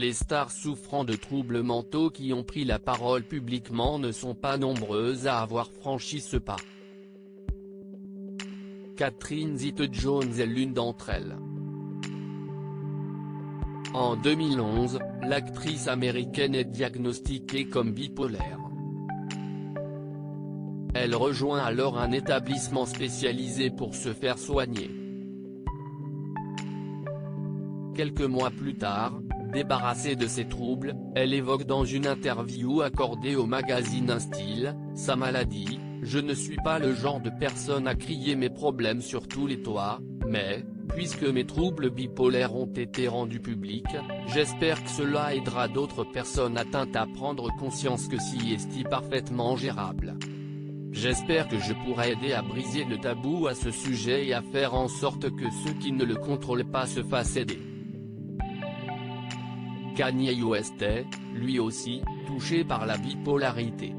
Les stars souffrant de troubles mentaux qui ont pris la parole publiquement ne sont pas nombreuses à avoir franchi ce pas. Catherine Zeta-Jones est l'une d'entre elles. En 2011, l'actrice américaine est diagnostiquée comme bipolaire. Elle rejoint alors un établissement spécialisé pour se faire soigner. Quelques mois plus tard, débarrassée de ses troubles, elle évoque dans une interview accordée au magazine InStyle, sa maladie. « Je ne suis pas le genre de personne à crier mes problèmes sur tous les toits, mais, puisque mes troubles bipolaires ont été rendus publics, j'espère que cela aidera d'autres personnes atteintes à prendre conscience que c'est parfaitement gérable. J'espère que je pourrai aider à briser le tabou à ce sujet et à faire en sorte que ceux qui ne le contrôlent pas se fassent aider. » Kanye West est, lui aussi, touché par la bipolarité.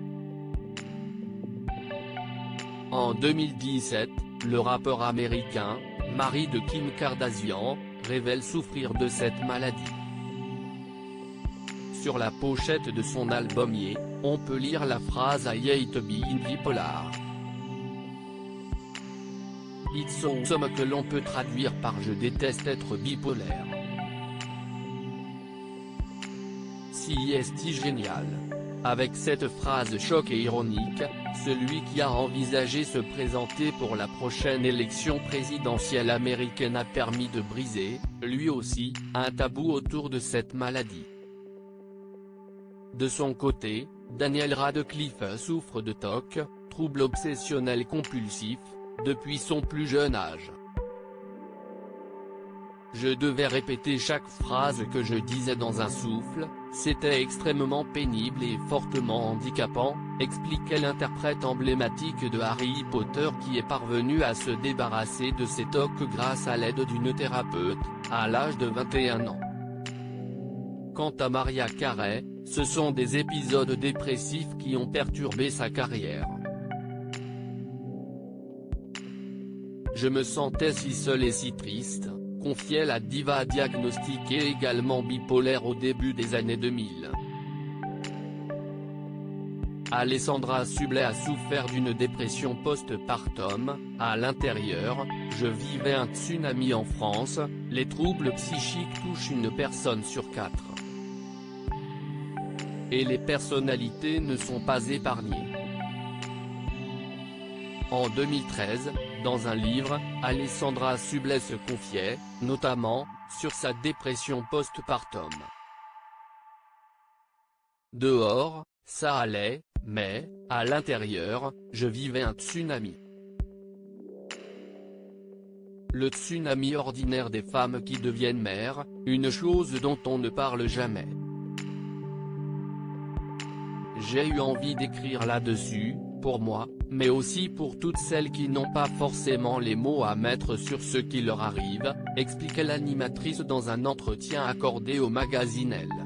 En 2017, le rappeur américain, mari de Kim Kardashian, révèle souffrir de cette maladie. Sur la pochette de son album Ye, on peut lire la phrase I hate being bipolar. It's awesome que l'on peut traduire par je déteste être bipolaire. C'est génial. Avec cette phrase choc et ironique, celui qui a envisagé se présenter pour la prochaine élection présidentielle américaine a permis de briser, lui aussi, un tabou autour de cette maladie. De son côté, Daniel Radcliffe souffre de TOC, trouble obsessionnel compulsif, depuis son plus jeune âge. Je devais répéter chaque phrase que je disais dans un souffle, c'était extrêmement pénible et fortement handicapant, expliquait l'interprète emblématique de Harry Potter qui est parvenu à se débarrasser de ses TOC grâce à l'aide d'une thérapeute, à l'âge de 21 ans. Quant à Mariah Carey, ce sont des épisodes dépressifs qui ont perturbé sa carrière. Je me sentais si seule et si triste, confiait la diva diagnostiquée également bipolaire au début des années 2000. Alessandra Sublet a souffert d'une dépression post-partum. À l'intérieur, je vivais un tsunami en France, les troubles psychiques touchent une personne sur 4. Et les personnalités ne sont pas épargnées. En 2013, dans un livre, Alessandra Sublet se confiait, notamment, sur sa dépression post-partum. Dehors, ça allait, mais, à l'intérieur, je vivais un tsunami. Le tsunami ordinaire des femmes qui deviennent mères, une chose dont on ne parle jamais. J'ai eu envie d'écrire là-dessus, pour moi, mais aussi pour toutes celles qui n'ont pas forcément les mots à mettre sur ce qui leur arrive, expliquait l'animatrice dans un entretien accordé au magazine Elle.